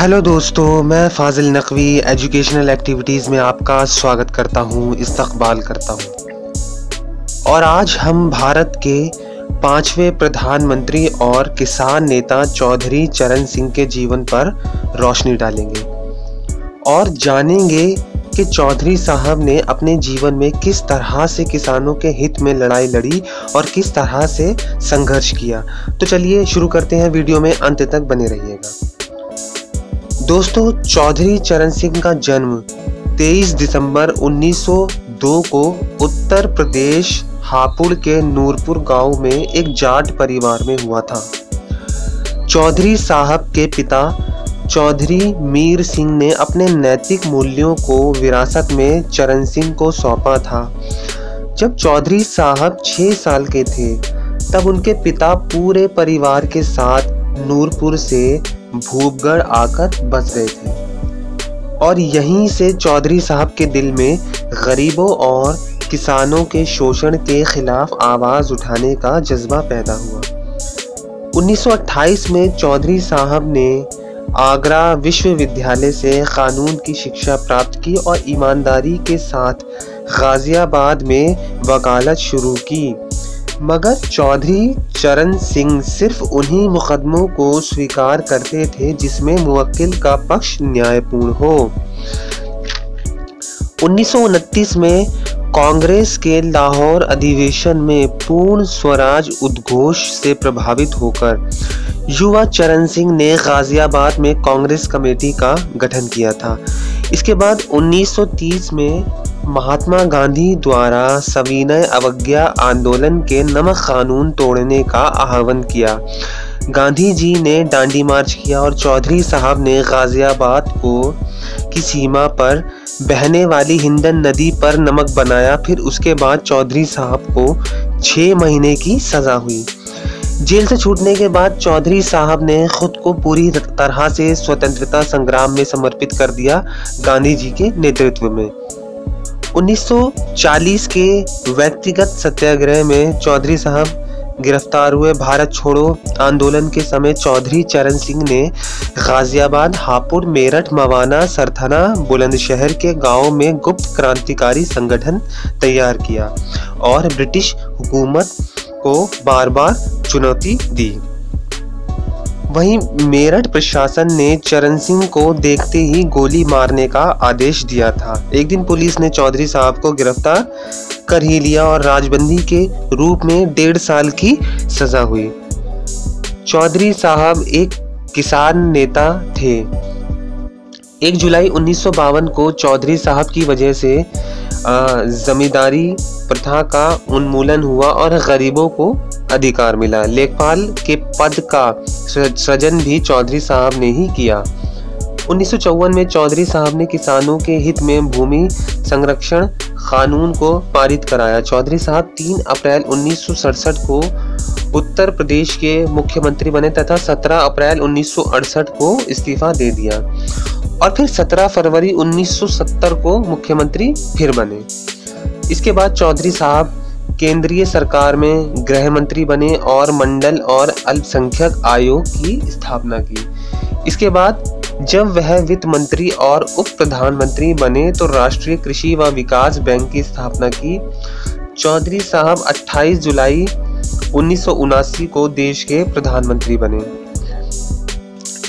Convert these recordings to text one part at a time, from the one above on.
Hello दोस्तों, मैं फाजिल Naqvi educational activities में आपका स्वागत करता हूँ, इस्तकबाल करता हूँ। और आज हम भारत के 5वें प्रधानमंत्री और किसान नेता चौधरी चरण सिंह के जीवन पर रोशनी डालेंगे और जानेंगे कि चौधरी साहब ने अपने जीवन में किस तरह से किसानों के हित में लड़ाई लड़ी और किस तरह से संघर्ष किया। तो चलिए शुरू करते हैं, वीडियो में अंत तक बने रहिएगा। दोस्तों, चौधरी चरण सिंह का जन्म 23 दिसंबर 1902 को उत्तर प्रदेश हापुड़ के नूरपुर गांव में एक जाट परिवार में हुआ था। चौधरी साहब के पिता चौधरी मीर सिंह ने अपने नैतिक मूल्यों को विरासत में चरण सिंह को सौंपा था। जब चौधरी साहब 6 साल के थे तब उनके पिता पूरे परिवार के साथ नूरपुर से भूपगढ़ आकर बस गए थे और यहीं से चौधरी साहब के दिल में गरीबों और किसानों के शोषण के खिलाफ आवाज उठाने का जज्बा पैदा हुआ। 1928 में चौधरी साहब ने आगरा विश्वविद्यालय से कानून की शिक्षा प्राप्त की और ईमानदारी के साथ गाजियाबाद में वकालत शुरू की। मगर चौधरी चरण सिंह सिर्फ उन्हीं मुकदमों को स्वीकार करते थे जिसमें मुवक्किल का पक्ष न्यायपूर्ण हो। 1929 में कांग्रेस के लाहौर अधिवेशन में पूर्ण स्वराज उद्घोष से प्रभावित होकर युवा चरण सिंह ने गाजियाबाद में कांग्रेस कमेटी का गठन किया था। इसके बाद 1930 में महात्मा गांधी द्वारा सविनय अवज्ञा आंदोलन के नमक कानून तोड़ने का आह्वान किया। गांधी जी ने डांडी मार्च किया और चौधरी साहब ने गाजियाबाद की सीमा पर बहने वाली हिंदन नदी पर नमक बनाया। फिर उसके बाद चौधरी साहब को 6 महीने की सजा हुई। जेल से छूटने के बाद चौधरी साहब ने खुद को पूरी तरह से स्वतंत्रता संग्राम में समर्पित कर दिया गांधी जी के नेतृत्व में। 1940 के व्यक्तिगत सत्याग्रह में चौधरी साहब गिरफ्तार हुए। भारत छोड़ो आंदोलन के समय चौधरी चरण सिंह ने गाजियाबाद, हापुड़, मेरठ, मवाना, सरथना, बुलंदशहर के गांव में गुप्त क्रांतिकारी संगठन तैयार किया और ब्रिटिश हुकूमत को बार बार चुनौती दी। वहीं मेरठ प्रशासन ने चरण सिंह को देखते ही गोली मारने का आदेश दिया था। एक दिन पुलिस ने चौधरी साहब को गिरफ्तार कर ही लिया और राजबंदी के रूप में 1.5 साल की सजा हुई। चौधरी साहब एक किसान नेता थे। 1 जुलाई 1952 को चौधरी साहब की वजह से जमींदारी प्रथा का उन्मूलन हुआ और गरीबों को अधिकार मिला। लेखपाल के पद का सृजन भी चौधरी साहब ने ही किया। 1954 में चौधरी साहब ने किसानों के हित में भूमि संरक्षण कानून को पारित कराया। चौधरी साहब 3 अप्रैल 1967 को उत्तर प्रदेश के मुख्यमंत्री बने तथा 17 अप्रैल 1968 को इस्तीफा दे दिया और फिर 17 फरवरी 1970 को मुख्यमंत्री फिर बने। इसके बाद चौधरी साहब केंद्रीय सरकार में गृह मंत्री बने और मंडल और अल्पसंख्यक आयोग की स्थापना की। इसके बाद जब वह वित्त मंत्री और उप प्रधानमंत्री बने तो राष्ट्रीय कृषि व विकास बैंक की स्थापना की। चौधरी साहब 28 जुलाई 1979 को देश के प्रधानमंत्री बने।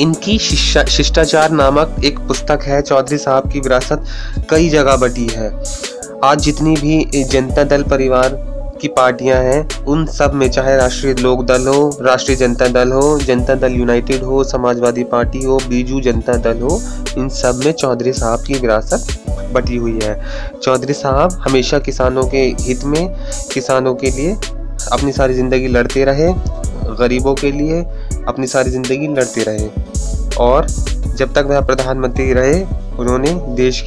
इनकी शिष्टाचार नामक एक पुस्तक है। चौधरी साहब की विरासत कई जगह बटी है। आज जितनी भी जनता दल परिवार की पार्टियां हैं उन सब में, चाहे राष्ट्रीय लोक दल हो, राष्ट्रीय जनता दल हो, जनता दल यूनाइटेड हो, समाजवादी पार्टी हो, बीजू जनता दल हो, इन सब में चौधरी साहब की विरासत बटी हुई है। चौधरी साहब हमेशा किसानों के हित में, किसानों के लिए अपनी सारी जिंदगी लड़ते रहे, गरीबों के लिए अपनी सारी जिंदगी लड़ते रहे और जब तक वह प्रधानमंत्री रहे उन्होंने देश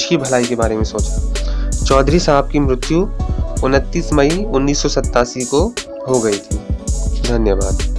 की भलाई के बारे में सोचा। चौधरी साहब की मृत्यु 29 मई 1987 को हो गई थी। धन्यवाद।